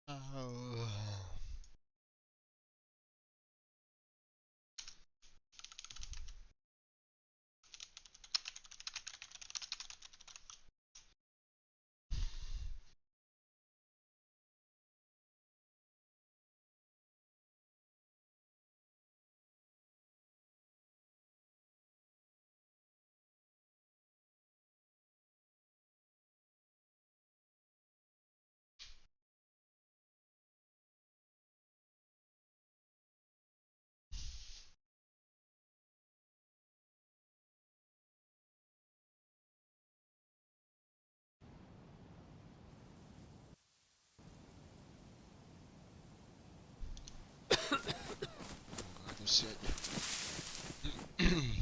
Oh. God, shit. What?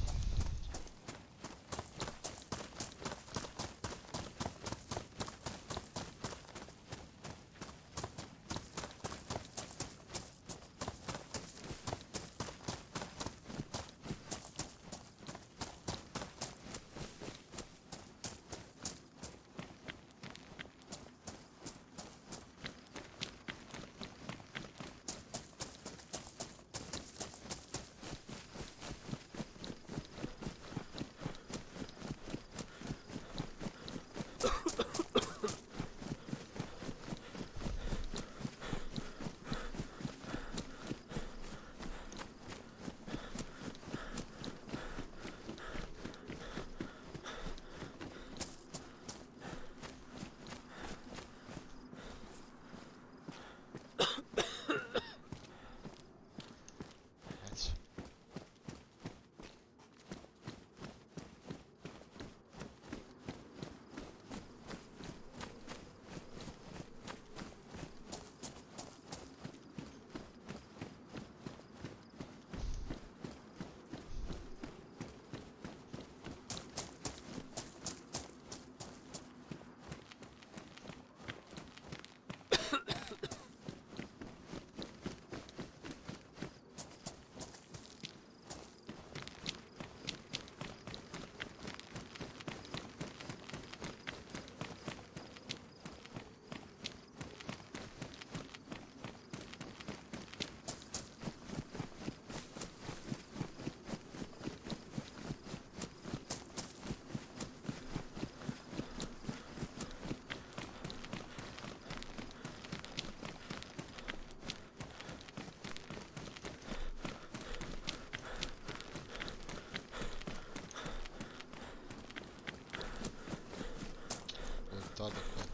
Todo, cara.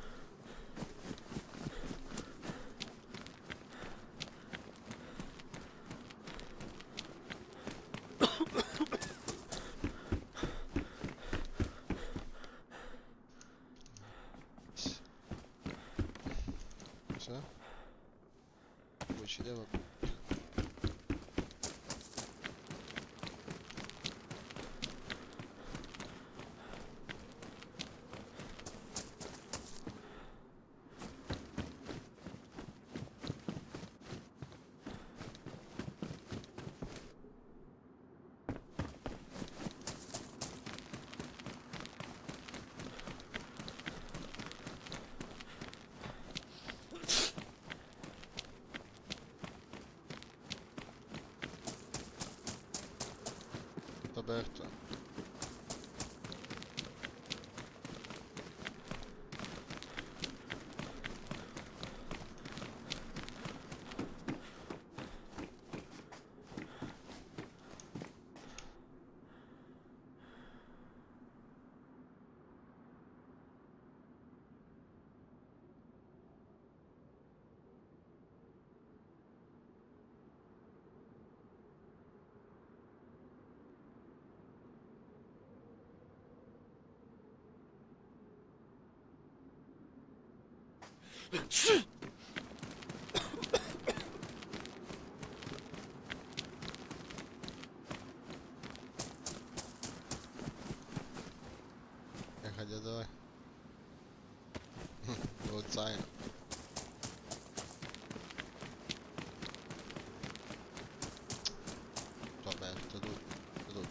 Все? Больше дело. Aberto. Выходя давай. Вот Зайна. Aberto, tudo. Tudo.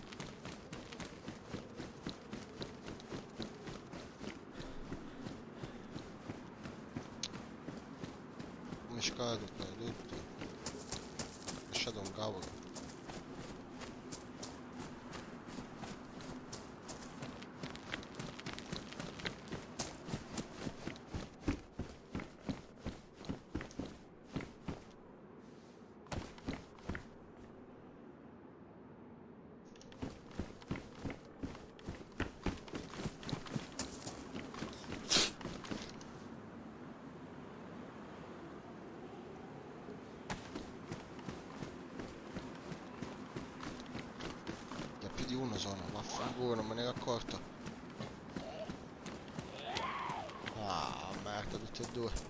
miscato qua tutto. Lasciato un cavolo. Da più di uno sono, vaffanculo, non me ne ero accorto. Ah, merda, tutti e due.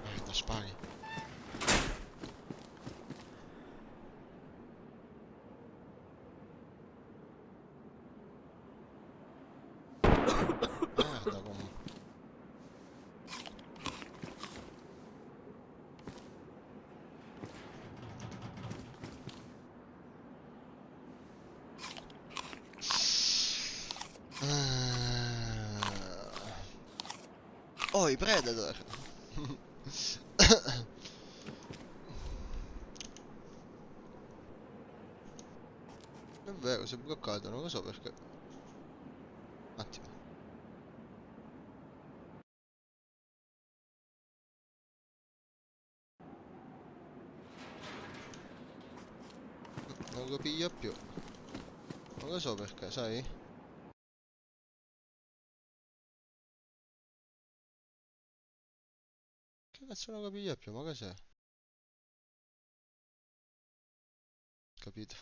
Merda, spari. Merda come. Oh, i Predator! È vero, si è bloccato, non lo so perché. Un attimo. Non lo piglia più. Non lo so perché, sai? Che cazzo non lo piglia più? Ma cos'è? Capito?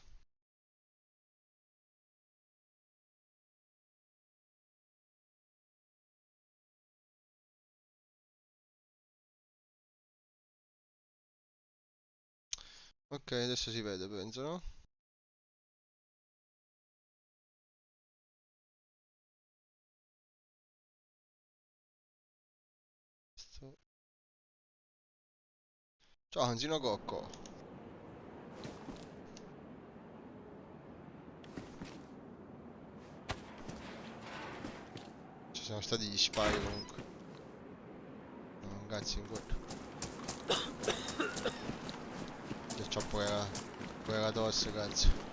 Ok, adesso si vede, penso, no? Ciao, Hansino Cocco. Ci sono stati gli spari comunque. Non cazzo in quello. Che c'ho pure la tosse, cazzo.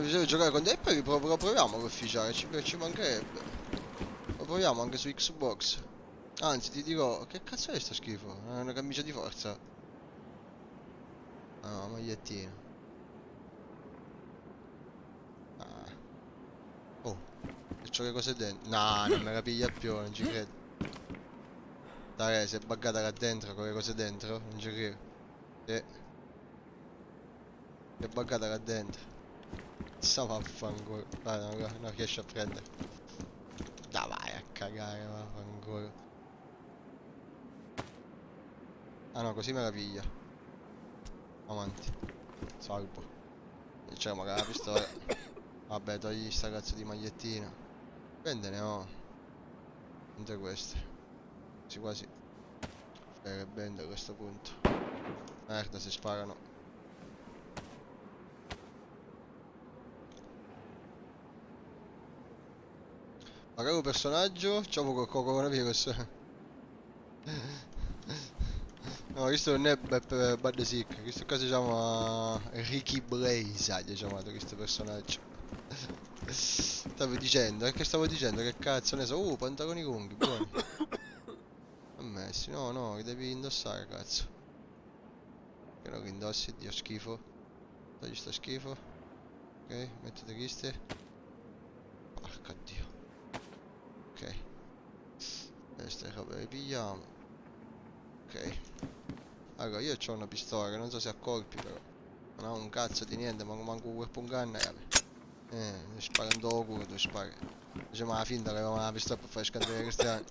Bisogna giocare con te e poi lo proviamo con ufficiale, ci mancherebbe. Lo proviamo anche su Xbox. Anzi, ti dirò, che cazzo è sto schifo? È una camicia di forza. Ah, no, magliettina. Ah. Oh, e c'ho le cose dentro. No, non me la piglia più, non ci credo. Dai, si è buggata là dentro con le cose dentro, non ci credo. Sì, si è buggata là dentro. Sta vaffanculo. Dai, non riesce a prendere. Dai, vai a cagare, vaffanculo. Ah no, così me la piglia. Avanti. Salvo. E c'è magari la pistola. Vabbè, togli sta cazzo di magliettina. Prendene, oh. Mentre queste. Si quasi. Fare bene a questo punto. Merda, si sparano. Magari un personaggio. C'ho col coronavirus. No, questo non è Bad Sick. Questo qua si chiama Ricky Blaze. Ha chiamato questo personaggio. Stavo dicendo, che stavo dicendo? Che cazzo ne so? Pantaloni lunghi, buoni. Ammessi, no, no, che devi indossare, cazzo. Che no che indossi, dio schifo. Togli sto schifo. Ok, mettete queste. Porca dio. Ok. Queste robe le pigliamo. Ok. Allora, io ho una pistola che non so se ha colpi però. Non ha un cazzo di niente, manco un weapon gun. Sparando culo, tu spari. Facciamo la finta che avevamo la pistola per fare scandere i cristiani.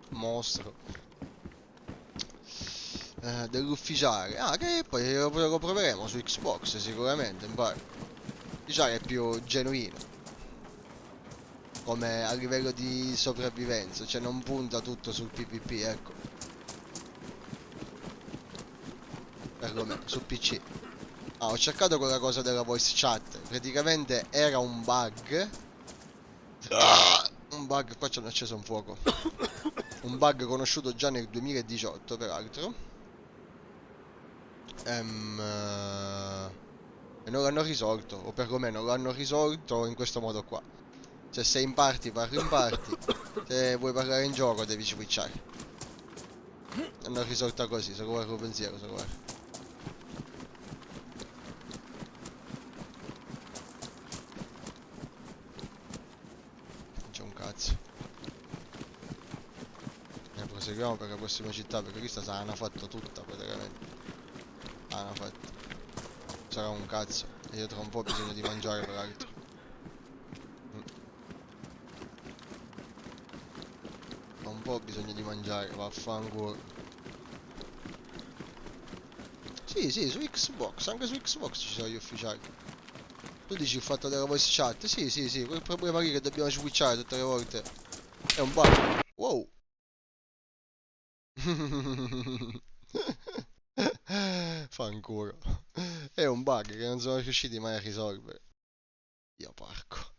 Mostro. Dell'ufficiale. Ah, che poi lo proveremo su Xbox sicuramente, in parte. L'ufficiale è più genuino. Come a livello di sopravvivenza, cioè non punta tutto sul PvP, ecco. Perlomeno, su PC. Ah, ho cercato quella cosa della voice chat. Praticamente era un bug. Un bug, qua ci hanno acceso un fuoco. Un bug conosciuto già nel 2018, peraltro. E non l'hanno risolto, o perlomeno l'hanno risolto in questo modo qua. Cioè, se in party parli in party, se vuoi parlare in gioco devi switchare. L'hanno risolta così, se guarda col pensiero, se guarda. Non c'è un cazzo. Proseguiamo per la prossima città, perché questa sarà fatta tutta praticamente. Una fatta. Sarà un cazzo. E io tra un po' ho bisogno di mangiare peraltro. Tra un po' ho bisogno di mangiare, vaffanculo. Sì, sì, su Xbox, anche su Xbox ci sono gli ufficiali. Tu dici il fatto della voice chat? Sì, sì, sì, quel problema lì che dobbiamo switchare tutte le volte. È un bug. Wow. Fanculo. È un bug che non sono riusciti mai a risolvere. Dio porco.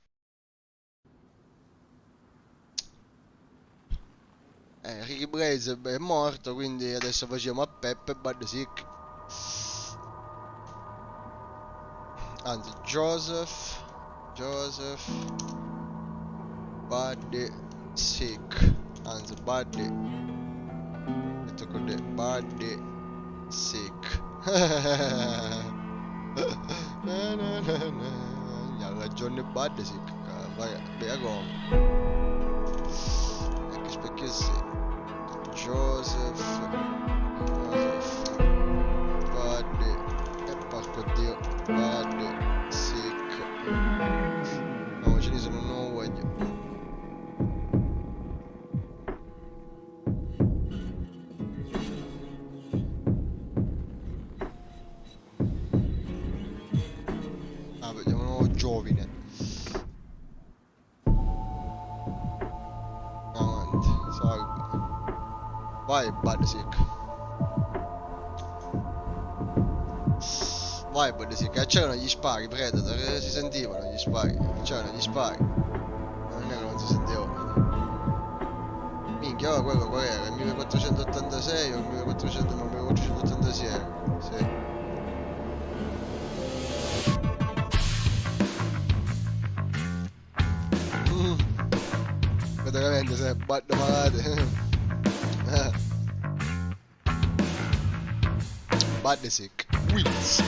Ricky Blaze è morto, quindi adesso facciamo a Peppe Bad Sick. Anzi, Joseph Bad Sick. Anzi, Buddy. Metto con le Bad Sick. Ha ragione Bad Sick. Vai, bea come. Ecco, perché sì. Joseph Buddy e porco dio Buddy Sick. No, ce ne sono, non lo voglio. Ah, vediamo un nuovo giovine. Avanti, salve. Vai Buddy Sick. Vai Bundesliga, c'erano gli spari, Predator, si sentivano gli spari, c'erano gli spari. Non è che non si sentivano. Minchia, ora quello qual era? Il 1486 o il 1400, no, 1486 era, sì. Veramente se batte malate. Badesic, Wheels.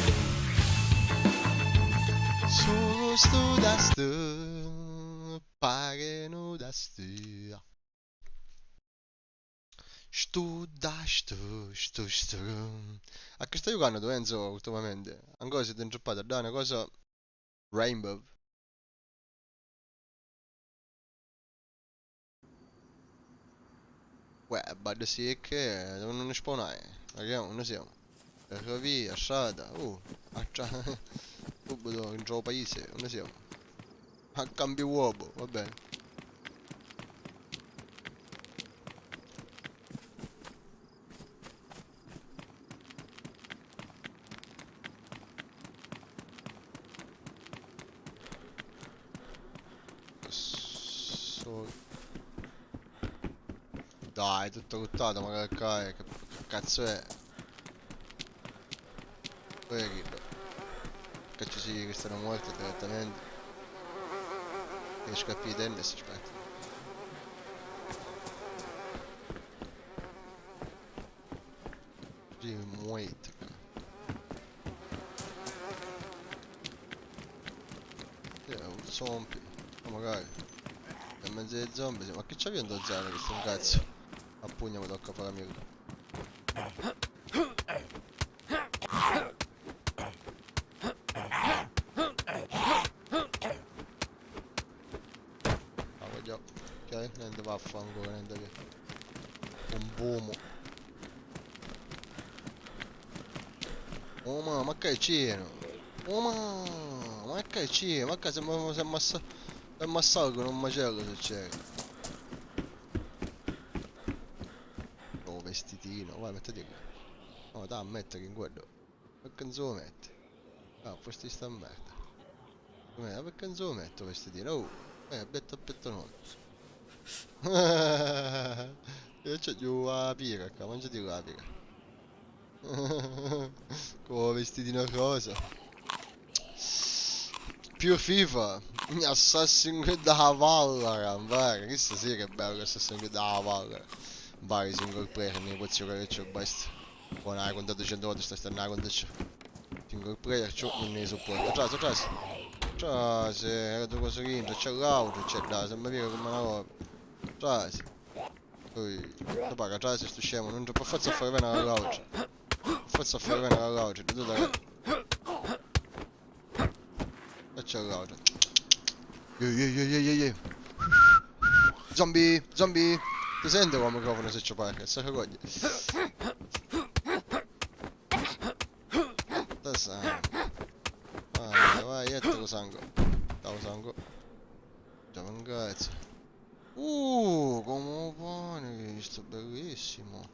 Solo studaste, pare nudaste. Stu. A che stai giocando tu Enzo ultimamente? Ancora siete introppati da una cosa Rainbow. Uè, Bad Sick, dove non spawnare? Vediamo, non siamo. Ferrovia, strada, subito in gioco paese, non siamo. A cambio uomo, va bene. Dai, tutto buttato, magari che cazzo è? Poi che ci sia che stanno morti direttamente. Che scappi di tennis, aspetta. Wait. Un zombie. Oh, magari. In mezzo ai zombie, sì. Ma che c'è via zone che sta un cazzo? A pugno mi tocca fare amico. vaffanculo, niente che. Un bumo. Oh ma che c'è? Oh ma che c'è? Ma che se massalgono un macello se c'è. Oh vestitino, vai mettiti qui. No dai metti che in quello. Perché non se lo metti? Ah, questi sta a merda. Perché non se lo metto vestitino? Oh, aspetta non. Io c'ho giù la piega qua, mangiati la piega. Con vestitino rosa. Più FIFA. Assassin's Creed da Valorant, vai. Questo sì che è bello Assassin's Creed da Valorant. Vai single player, ne posso giocare che c'ho basta. Poi ne hai contato 100 volte, stai a contato single player, c'ho non ne supporto. Ciao, se era tu cosa che c'è l'auto, c'è da, sembra mica come una roba. Ciao, poi, dopo che ciao, sto scemo, non per forza fare bene alla lauce. Per forza fare bene alla lauce, tu da. E c'è l'auto. Yeah. Zombie, zombie. Ti senti come microfono se ci parla? Se raccoglie. Adesso. Vai, lo sangue. Ciao sangue. Ciao ragazzi. Come pane, sto bellissimo.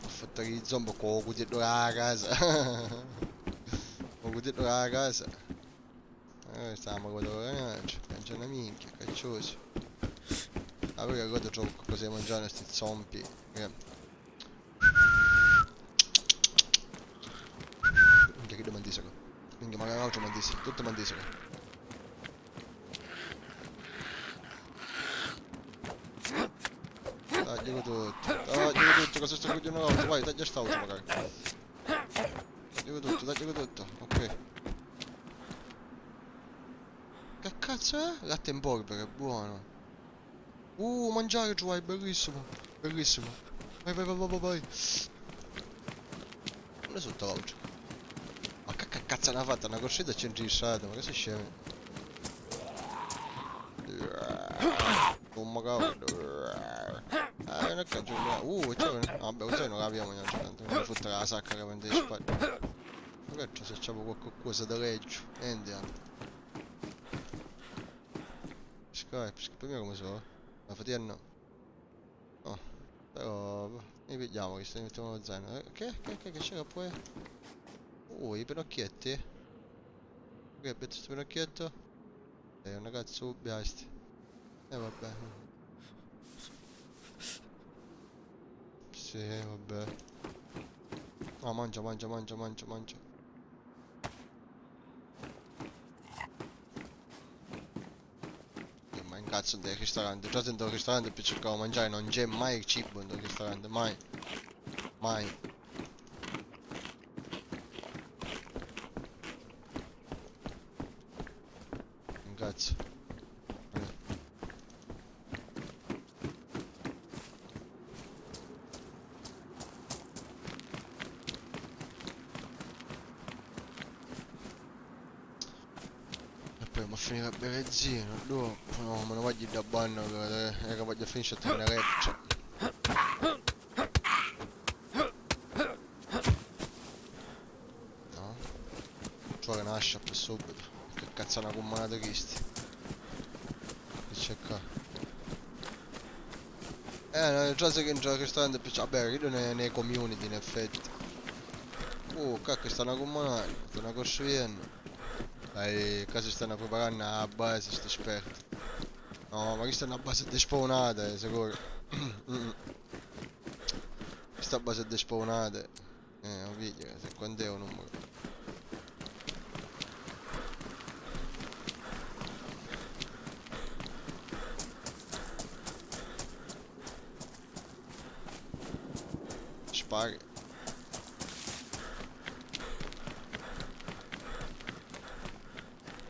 Ho fatto gli zombie con il cucchiaio della casa. Con il cucchiaio della casa. Stiamo con la c'è una minchia, cacciosi. Ah, perché guarda c'ho qualcosa da mangiare sti zombie. Minchia che mandisco. Minchia magari un altro mandisco, tutto mandisco. Taglialo tutto, cosa sto chiudendo l'auto, vai, taglia st'auto magari. Taglialo tutto, ok. Che cazzo è? Latte in polvere, buono. Mangiare giù, è bellissimo, bellissimo. Vai. Non è sotto l'auto. Ma che cazzo ne ha fatta? Una corcetta centrissata, ma che sei scemo? Oh cavolo. Non è che giù. C'è. Vabbè, così non l'abbiamo neanche tanto. Non mi fotte la sacca che prende le spalle. Ma che se c'è qualcosa da leggio. Andiamo. Skype, per me come so? La fatica no. No. Però. Ne vediamo che stai mettendo lo zaino. Che c'era poi? I pinocchietti? Ok, aspetta sto pinocchietto. Una cazzo biasti. Vabbè. Sì, vabbè. Ah, mangia. Ma incazzo del ristorante. Già dentro il ristorante per cercare di mangiare, non c'è mai cibo dentro il ristorante, mai. Incazzo. Ma finire a berezzino, dopo no, me ne voglio da banno che voglio finire a tenere lecce. No? C'ho una ascia per subito. Che cazzo è una commana questi? Che c'è qua? No, già sai che in gioco ristorante più. Vabbè, io nei community in effetti. Cacchio sta una commana, sta una corsiviena. Dai, quasi stanno preparando a base, sto esperto. No, ma questa è una base despawnata, sicuro. Questa base è despawnata. Non vedi, se quando è un numero. Spari.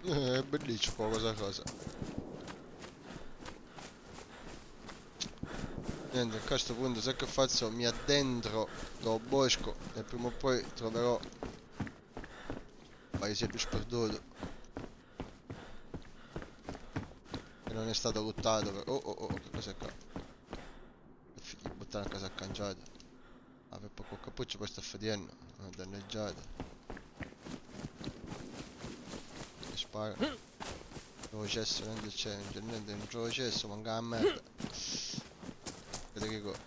È bellissimo cosa. Niente, a questo punto se che faccio mi addentro dal bosco e prima o poi troverò il paese più sperduto. che non è stato lottato per... che cos'è qua? Che figli di buttare a casa cangiata. Ah, per poco cappuccio poi sta fedendo. Una danneggiata. Che spara. Nuovo cesso, niente c'è, non c'è niente, un nuovo cesso, manca la merda. Vedete che cosa.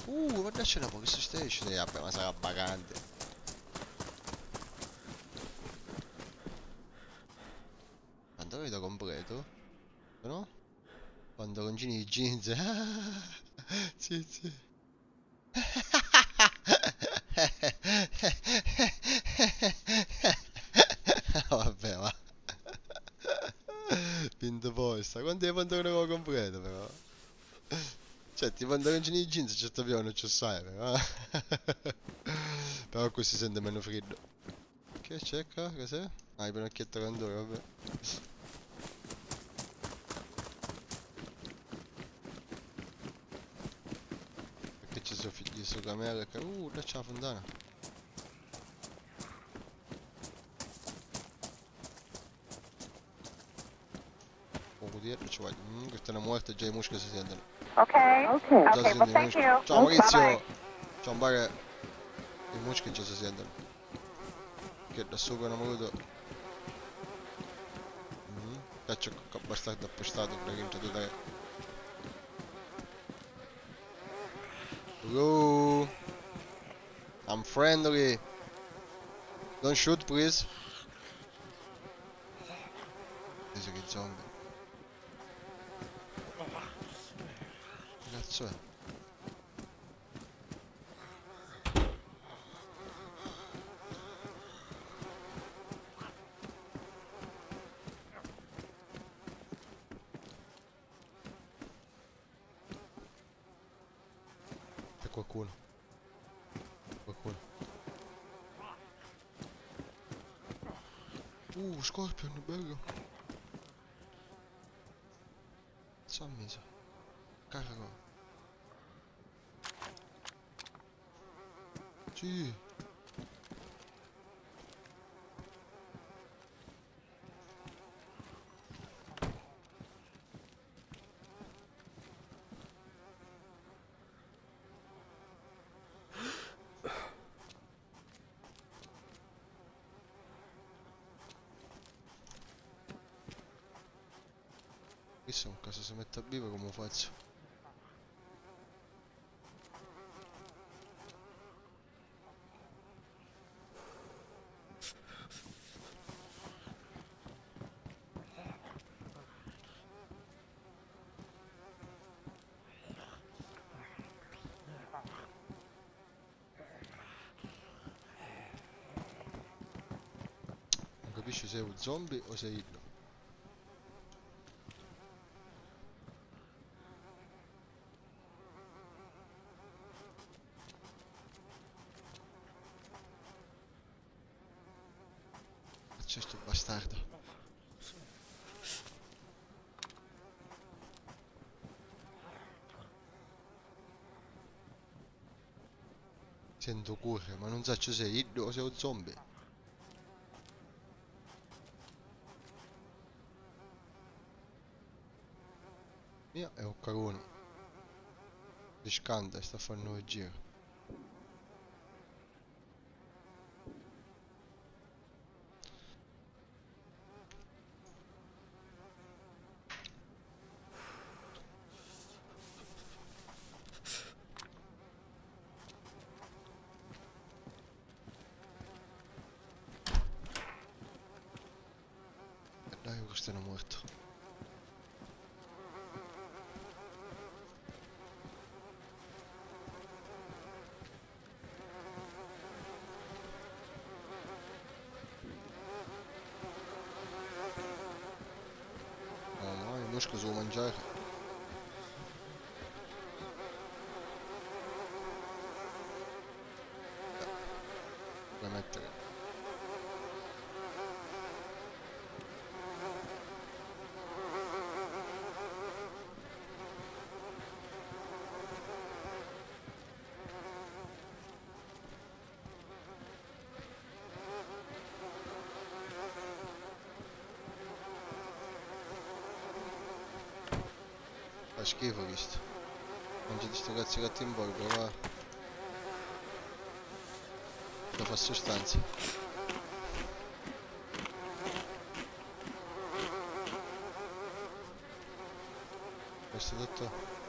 Guarda c'è una police station. Vabbè, ma sarà vacante. Android completo? No? Pantaloncini di jeans. Sì, sì. Vabbè, va. Pinto posta. Quanti pantaloni avevo completo, però? Cioè, ti pantaloncini di jeans ci sta più, non ci sai, però. Però così si sente meno freddo. Che c'è qua? Cos'è? Ah, i pennacchietto candore, vabbè. Perché ci sono figli su camera che... là c'è la fontana. Poco dietro ci voglio. Questa è una morte, già i muscoli si sentono. Okay. Già si Okay, well, sentono i thank muscoli. you. Ciao Maurizio! Bye-bye. Ciao Bare. I muscoli già si sentono. Che da sopra non voluto. Caccio che bastardo appostato per che entrato da... Hello? I'm friendly. Don't shoot, please. Dice che zombie. Che cazzo è? C'è qualcuno. Qualcuno. Scorpion, bello. Cazzo ha messo. Carico. Sì. Chissà un caso si mette a vivo come faccio. Non capisci se è un zombie o sei no. C'è sto bastardo. Sento correre, ma non so se sei iddo o sei un zombie. Mia è un cagone. Riscanda e sta a fare 9 giri. E dai, questo è morto. No, no, il muscolo devo mangiare. Puoi mettere. Fa schifo questo. Mangia di sto cazzo di gatto in borgo, va. Lo fa sostanza. Questo tutto.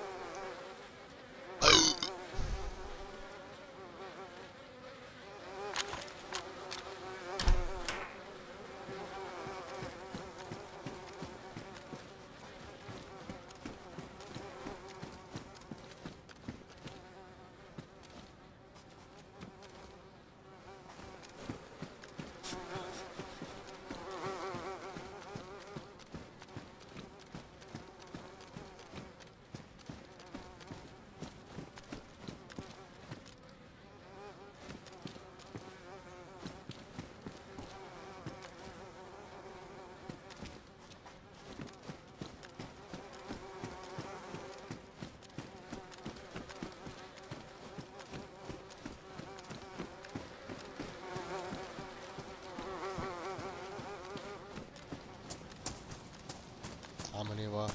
Ah, me ne va.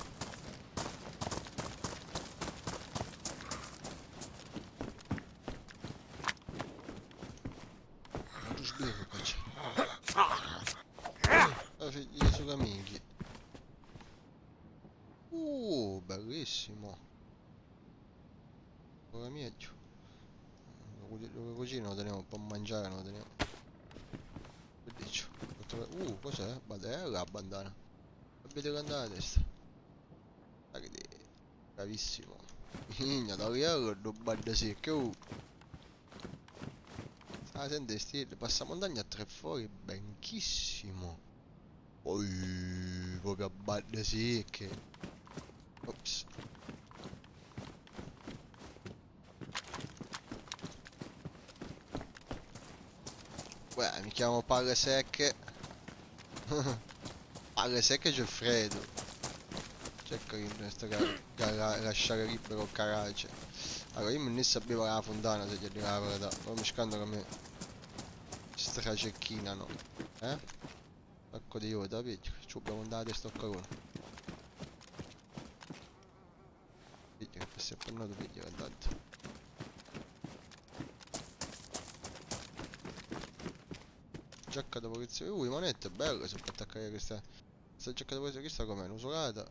Ma tu sbirro qua c'è. La figlia su caminghi. Bellissimo. Ora meglio. Lo cucino lo teniamo un po' a mangiare, lo teniamo. Che dici? Cos'è? Badella la bandana. Vedete che andare a testa. Dai che bravissimo. Minchia, da Riello do badda secca. Ah, senti, sti passamontagna a tre fuori, benchissimo. Poi, proprio a badda secche. Ops. Beh, mi chiamo palle secche. Palle secche c'è freddo. Cerca di lasciare libero il garage. Allora, io mi sapevo la fontana se gli dico la verità. Poi mi scando che mi stracecchinano. Eh? Ecco di io, da picchio. Ci abbiamo andato a sto carone. Picchio che si è appannato picchio intanto. Giacca da polizia. Manette belle se può attaccare questa. Questa giacca da polizia, questa com'è? Un'usolata?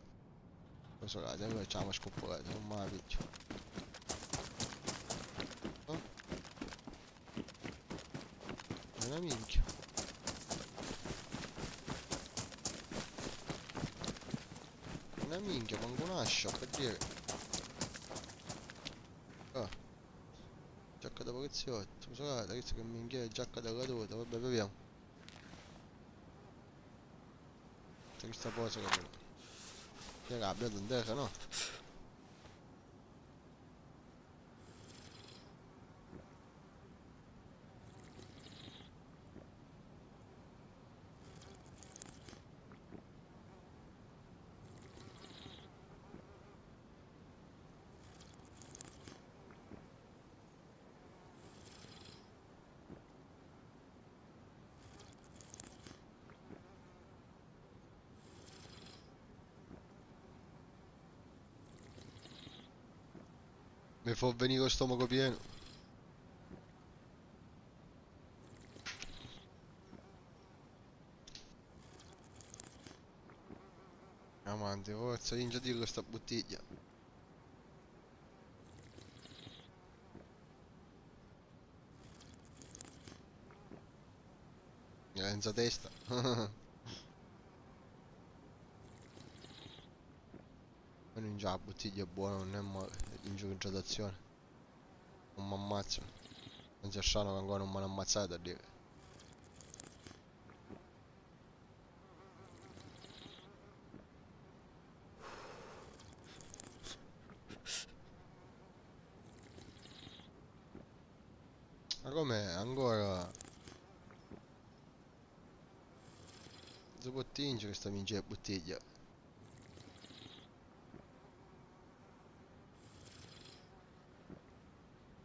Usolata, noi facciamo scoppolata, non me la picchio. No? È una minchia. Una minchia, manco un'ascia per dire. Ah, giacca da poliziotto, usolata, questa che minchia è giacca della tuta, vabbè, beviamo. Questa cosa che mi rabbia tant'era, no? Mi fa venire lo stomaco pieno. Amante, forza, ingia dirlo sta bottiglia. Senza testa. Ma non già la bottiglia è buona, non è male. In gradazione. Non mi ammazzo. Non si asciano che ancora non mi hanno ammazzato a dire. Ma com'è? Ancora. Si può tingere questa minchia bottiglia.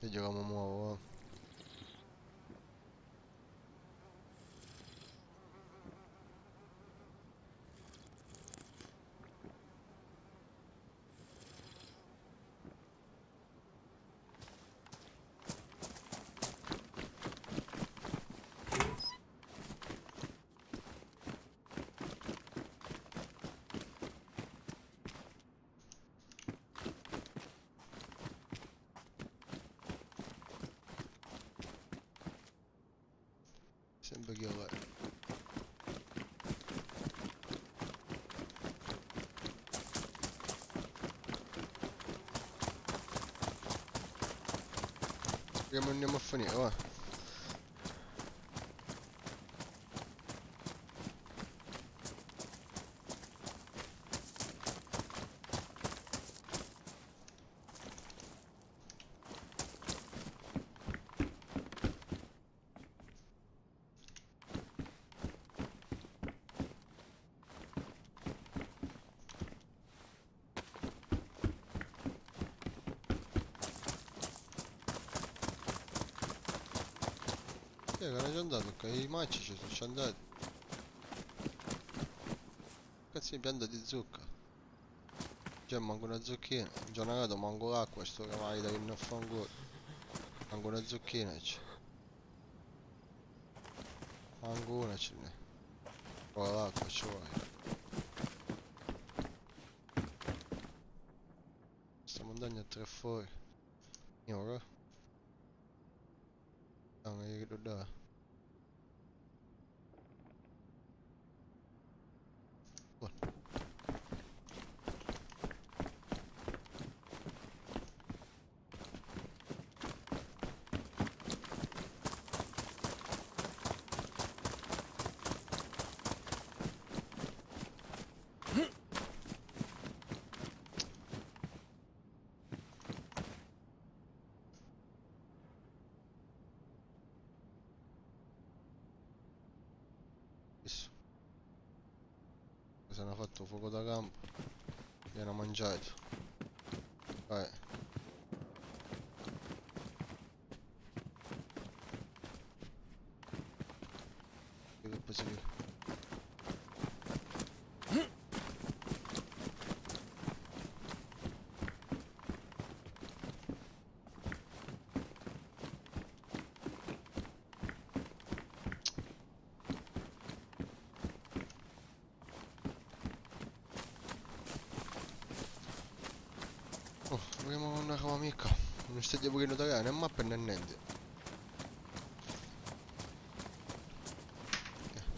Vedi come muovo. Sempre che io andiamo a finire, va. Che era già andato, che i macci ci sono andati. Cazzo di pianta di zucca. Già manco una zucchina. Giornato manco l'acqua, sto che mai da che non fa ancora. Manco una zucchina c'è. Manco una ce n'è. Poi l'acqua ci vuoi. Questa montagna è tre fuori. Io ora. Non è che da. Adesso. Cosa hanno fatto fuoco da campo? Li hanno mangiato. Vai. Che possibile. Oh, abbiamo una cava amica. Non stai pure notare né mappa né niente.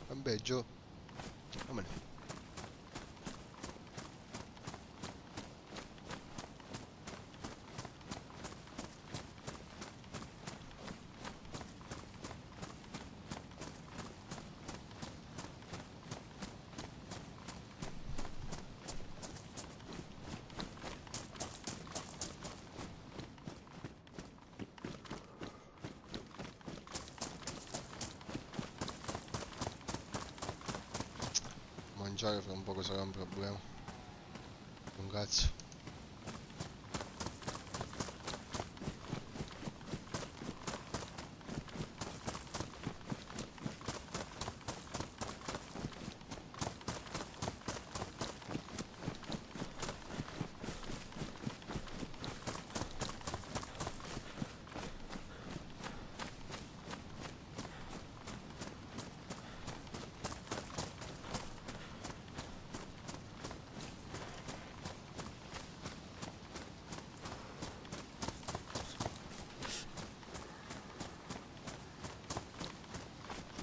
Campeggio. Vabbè. Mangiare fra un poco sarà un problema. Un cazzo.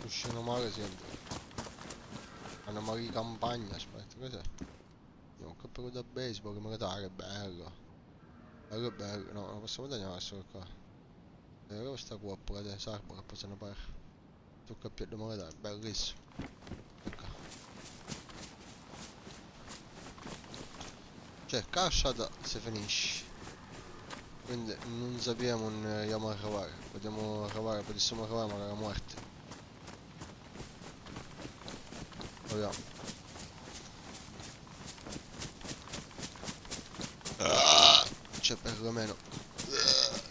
Uscino male sempre. Hanno male di campagna, aspetta, cos'è? Io ho un cappello da baseball che mi dà, che bello. Bello bello, no, non possiamo tagliare solo qua. E ora questa coppola di sarpa che possono fare. Sul cappiello me la dai, bellissimo. Ecco. Cioè, casciata si finisce. Quindi non sappiamo, non andiamo a cavare. Potremmo cavare, potessimo cavare ma era morte. Proviamo. Cioè perlomeno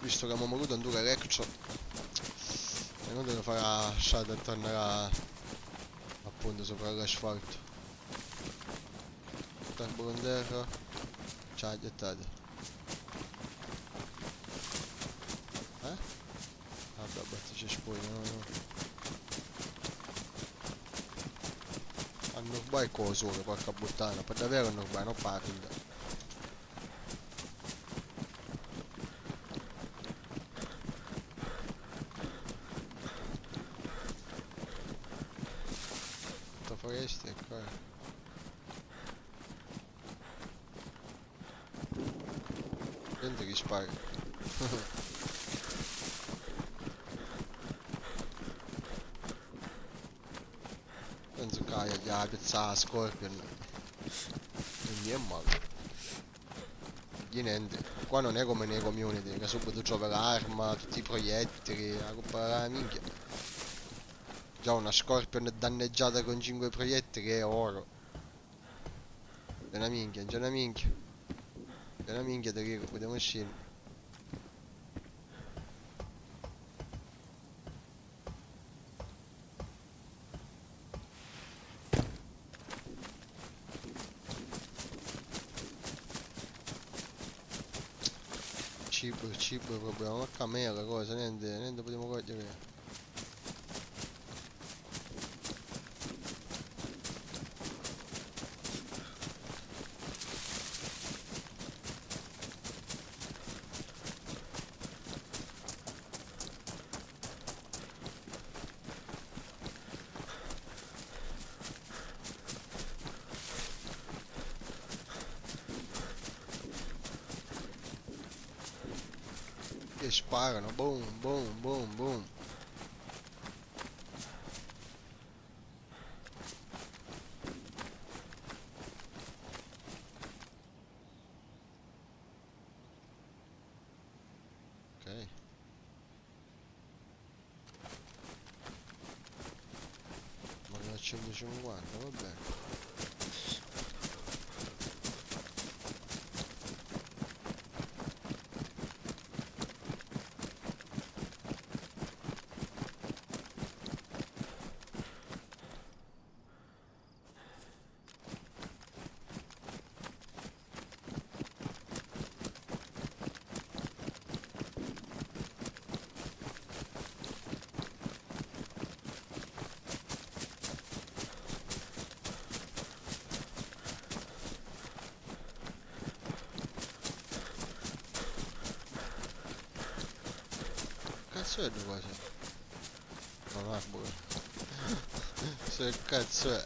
visto che abbiamo avuto un duro leccio e non devo fare la strada e tornare appunto sopra l'asfalto. Tarbolo in terra, ci ha gettato. Vabbè, battici spugno, no. Hanno ormai coso, porca puttana, per davvero hanno ormai, non parla. foreste, ecco. Gente che spara. Penso che aia già piazza Scorpion. Quindi è male. Di niente. Qua non è come nei community, che subito trovi l'arma, tutti i proiettili, la coppa della minchia. Già una Scorpion danneggiata con 5 proiettili è oro. È una minchia, già una minchia. È una minchia, te dico, vediamo scendere. Cibo proprio, una camera, cosa, niente potremo cogliere. Che sparano, boom, boom, boom, boom. Ok. Ma a 150, va bene. Cazzo è qua? Non è buono. Se cazzo è?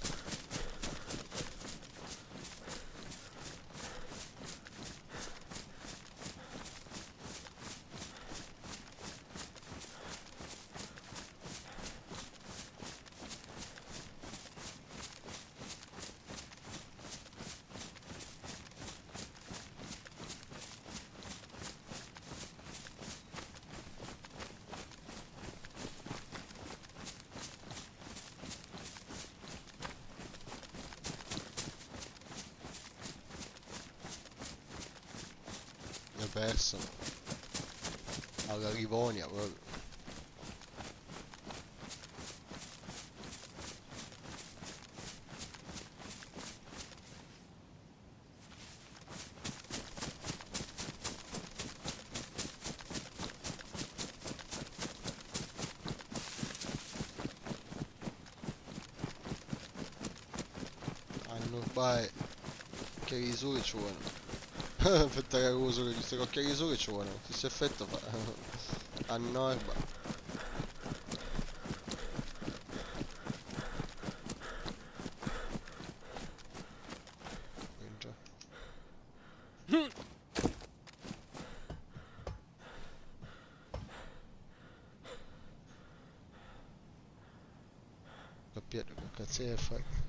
Mi ho perso. Alla Livonia proprio. Vai. Occhiali di sole ci vuole. Aspetta che uso che questi occhiali di sole ci vuole. Stesso effetto fa. A norma. Capire che cazzo è fare?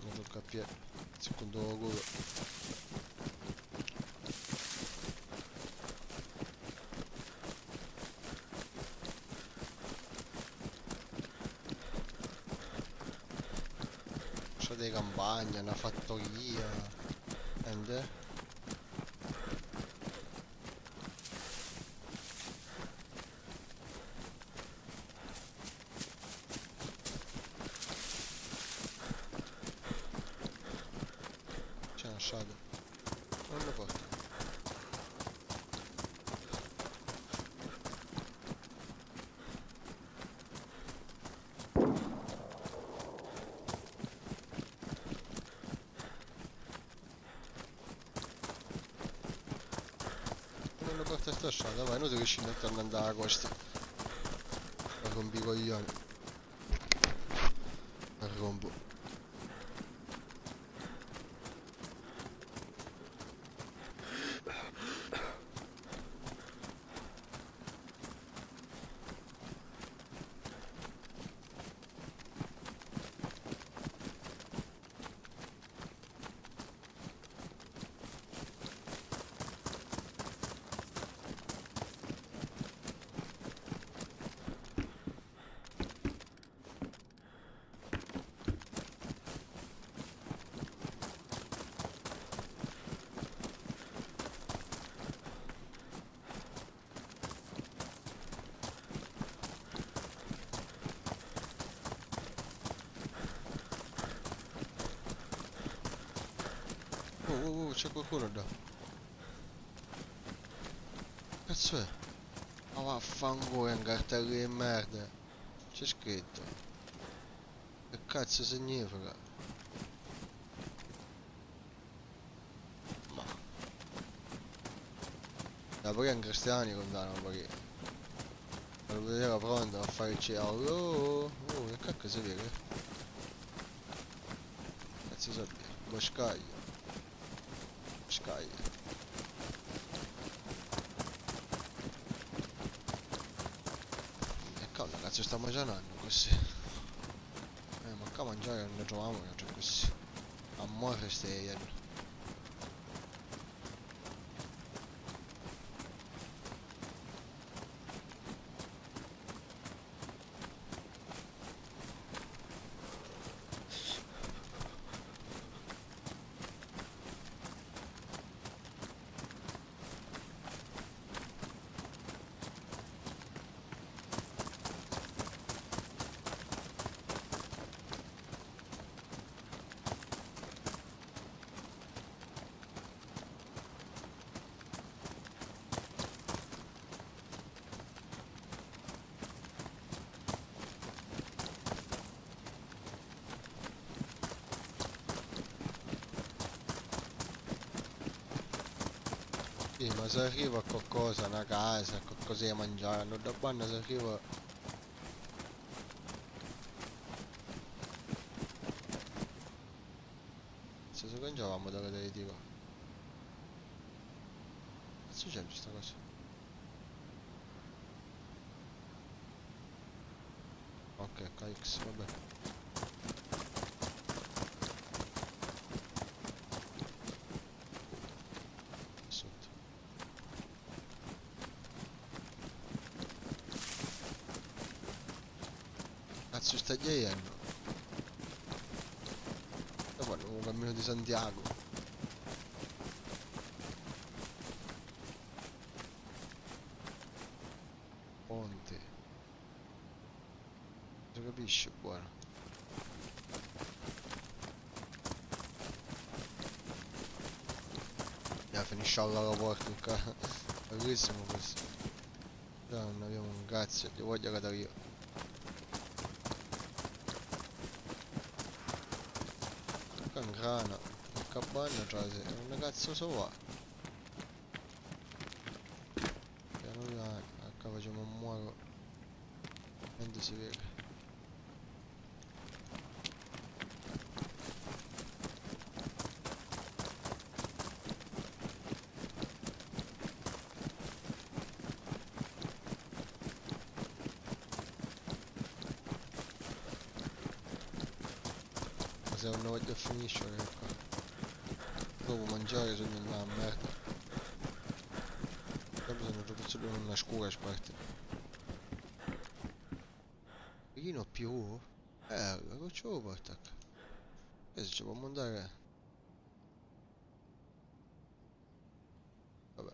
Non lo capire. Secondo culo. C'è delle campagne, una fattoria. And c'è una strada. Non lo porto. Non lo porta sta strada, vai, noi devi riuscire a andare alla costa. Ma rompi i coglioni. Rompo. C'è qualcuno là. Cazzo è? Ma vaffanculo, è un cartello di merda. C'è scritto. Che cazzo significa? Ma. La pure in cristiani contano perché. Lo vedeva pronto a fare il cielo. Oh, che cacchio si vede? Cazzo so dire? Boscaglia. Boscaglia. E cavolo, cazzo sta mangiando così? Ma qua mangiare non ne troviamo, cioè così. A morre stai ieri. Sì, ma se arriva a qualcosa, una casa, qualcosa da mangiare, non da quando si arriva. Se si mangiavamo da vedere tipo. Cazzo c'è questa cosa? Ok, KX, vabbè. Sotto. Cazzo sta chiedendo? Da quando un cammino di Santiago. Ponte. Si capisce, buono. Ya finisce all'aeroporto qua. Bellissimo questo. Già non abbiamo un cazzo, ti voglio cadere io. Cancrana. Il cabana, cioè, non cazzo so va. Piano piano, qua facciamo un muoio. Niente si vede. Ma se non voglio finisce qua. Dopo mangiare sono una merda. Poi bisogna trovare solo una scura sparta. Pochino più? Che ce lo porta? E se ci può mandare. Vabbè.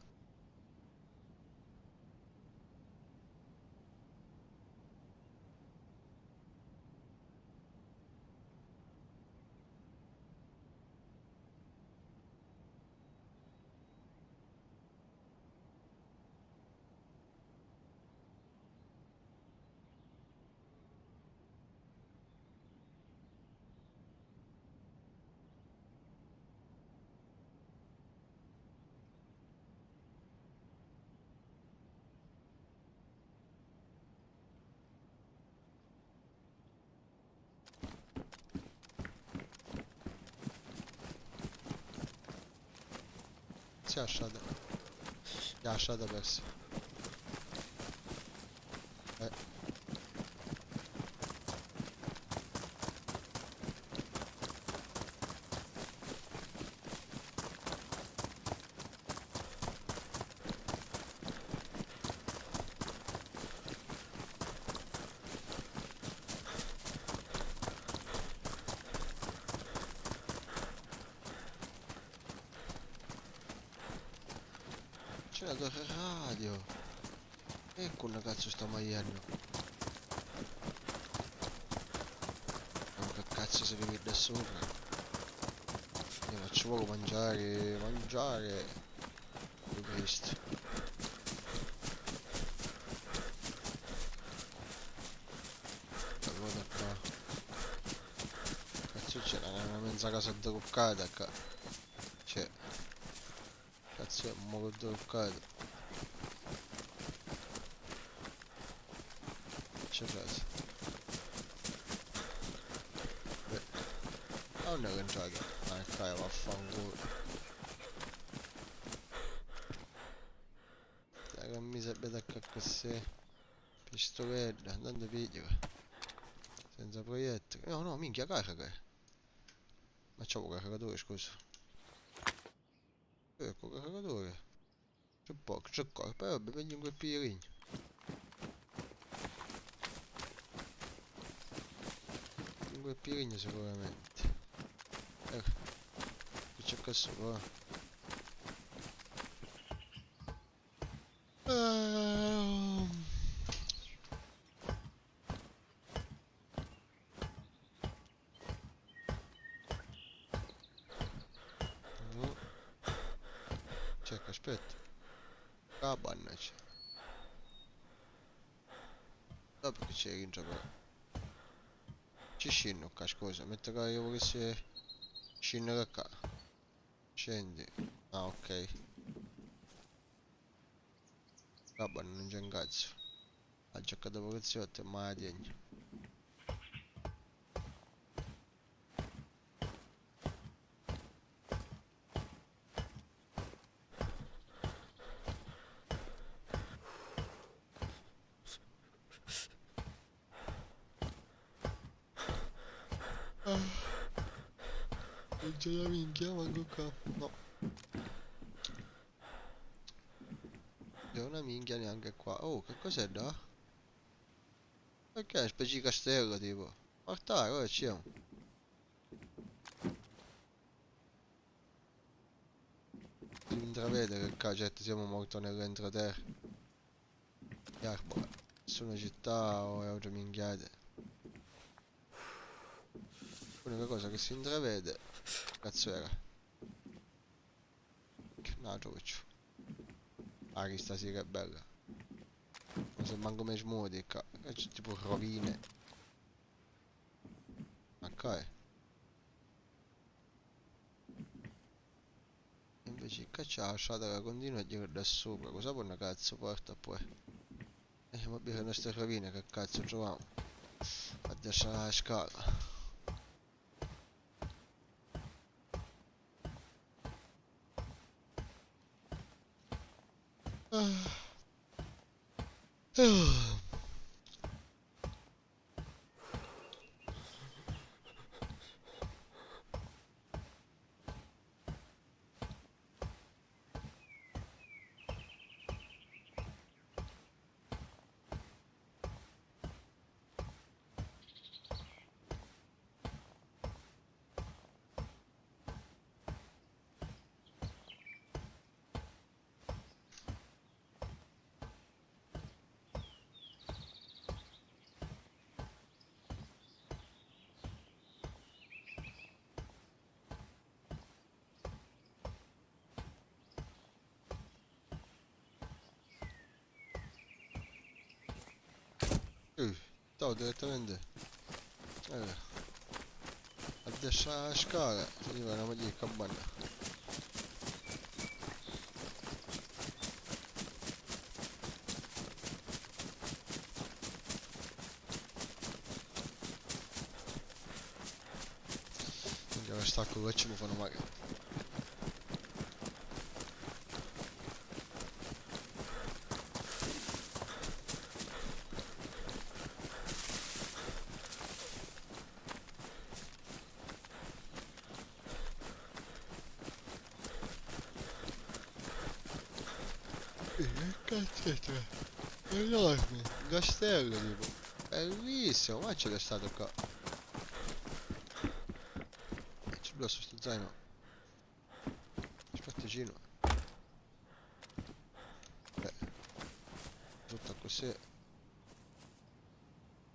Si aşağıda. Ya aşağıda versin. C'è la torre radio. E con cazzo sta maiando? Ma che cazzo si vede da sopra? Io faccio poco mangiare, mangiare. Di Cristo. Guarda qua. Cazzo c'è una mezza casa druccata qua. C'è. Cazzo è un modo druccato. C'è casa. Beh. Ah, non è entrato. Ah, qua vaffanculo. Dai, che mi serve da così. Pistoletto, andando video. Senza proiettile. No, no, minchia, carica. Ma c'ho un caricatore, scusa. Ecco, caricatore. C'è poco, c'è poco. Poi vabbè, prendi un quel piglierino. Un quel piglierino sicuramente. Ecco. Che c'è questo qua. No. Cerca, aspetta. Ah, mannaggia. Dopo che c'è in gioco. Ci scendo qua, scusa. Metto che io volessi scendere qua. Scendi. Ah, ok. Vabbè, non c'è un cazzo. Ha giocato poliziotto, ma la tieni. Non c'è la minchia, manco qua. No. C'è una minchia neanche qua. Oh, che cos'è da? Perché è una specie di castello, tipo? Guardate, ora c'è un. Si intravede che qua, certo, siamo morti nell'entroterra. Yarba. Su una città o è altre minchiate. L'unica cosa che si intravede. Cazzo era? Che nato faccio? Ah, questa sì che è bella. Non so manco me smudi qua. C'è tipo rovine. Ma qua è. Invece qua c'è la strada che continua a girare da sopra. Cosa può una cazzo porta poi? Ma le nostre rovine che cazzo troviamo? A destra la scala. Stavo direttamente a destra la scala, si arriva una maglia di cabana. Quindi ora stacco che ci mi fanno male. Cazzetto, enormi, castello tipo. Bellissimo, ma c'è stato qua. Ci blu su sto zaino. Spetticino. Beh, tutta così.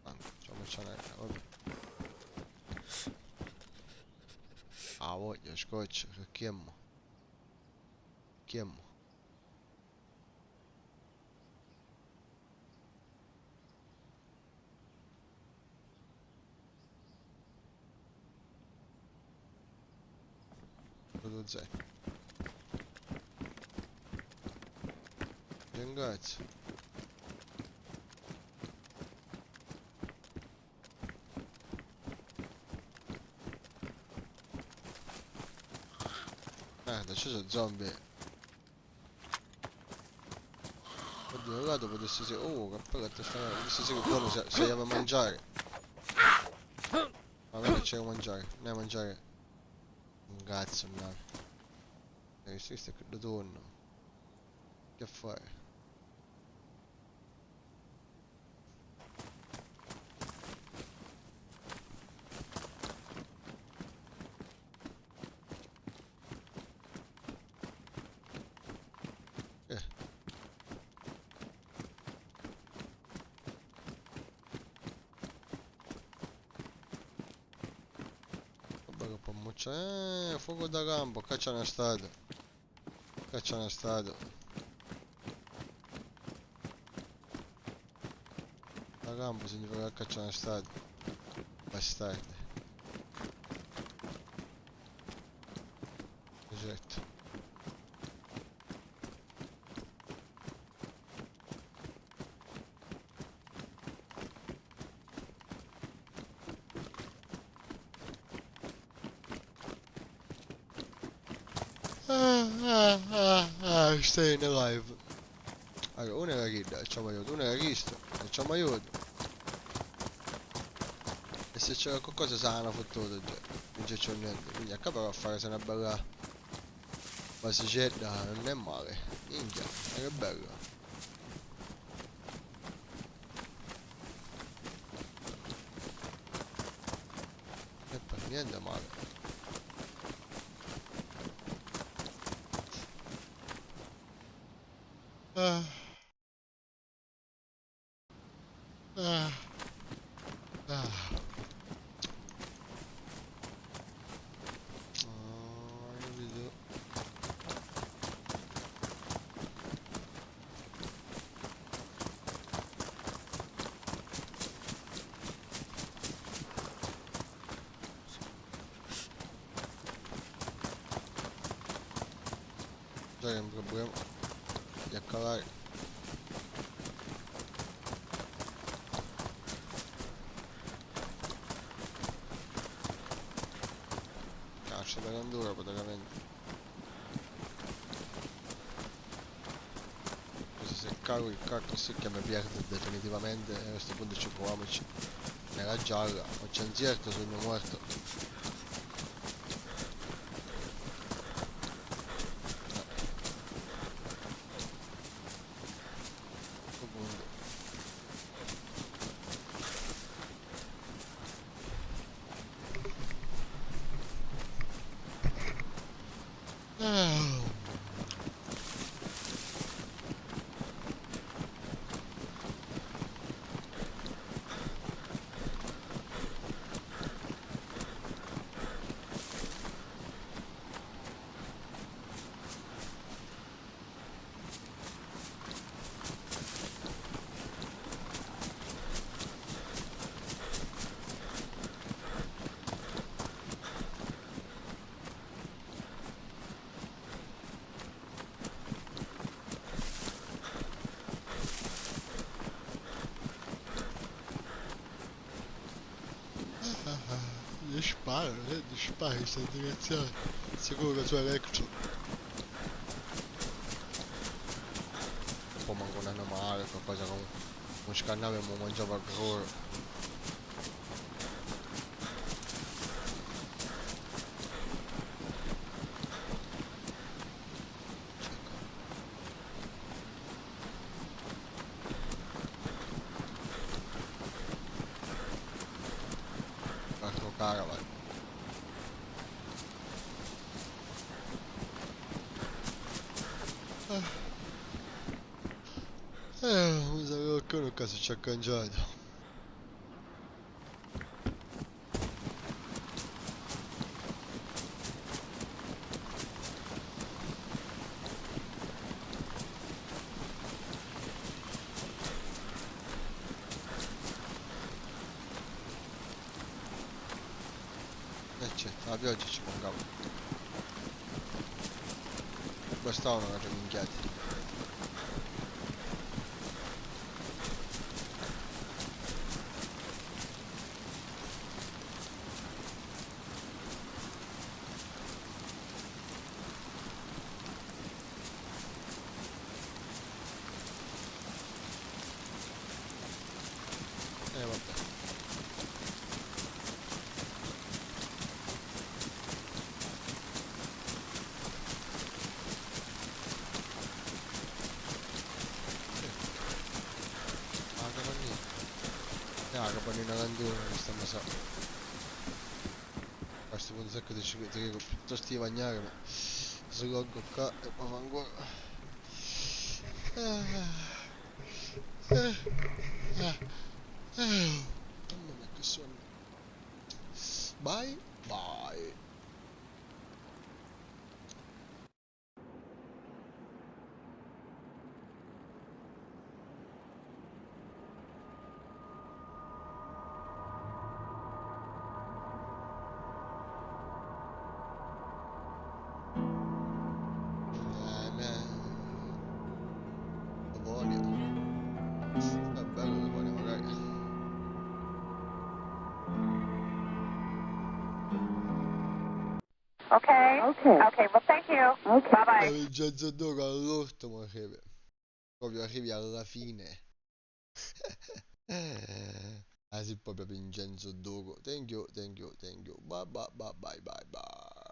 Facciamoci una... vabbè. Ah, voglia, scotch, che chiamo. Chiamo. Quello zaino. Ringrazio. Ci sono zombie. Oddio, là dopo adesso si... oh, cappelletto sta... adesso si che buono se andiamo a mangiare. Ma non c'è da mangiare, non è a mangiare. Un cazzo, no. Questo è quello tonno. Che fare? Vabbè che pommuccia. Fuoco da campo, caccia una strada. Caccia una strada. Da campo significa che caccia una strada. Bastardi. Esatto. Stay in alive. Allora, uno era chi, facciamo aiuto, uno era Cristo, facciamo aiuto. E se c'era qualcosa sa una fottuta già, non c'è niente, quindi a capo a fare se una bella basicetta non è male, minchia, che bello. E per niente male. Ah. Ah. Ah. Che video. Già che è un problema di accalare. Caccia da candura praticamente. Così se caro il cacco sì che mi perde definitivamente e a questo punto ci proviamoci. Era gialla, ho c'è un zierto sogno morto. Gli spari in questa direzione. Sicuro che su Electro. Un po' manco un animale, qualcosa come un scannavo e mi mangiava il loro. caravan. Mi sa che qualcuno a casa ci ha cangiato. Certo, la pioggia ci mancava. Bastavano una minchiate. Vabbè. La capannina. La capannina cantina che stiamo a questo punto secco ti dico piuttosto di bagnare, ma se loggo qua e poi fa ancora. Mamma mia che sonno. Bye bye. Voglia. È bello domani magari. Okay. Okay. Well, thank you. Okay. Bye bye. Vincenzo Dogo all'orto ma arrivi. Proprio arrivi alla fine. Ah sì, proprio Vincenzo Dogo. Thank you. Bye bye bye bye bye bye.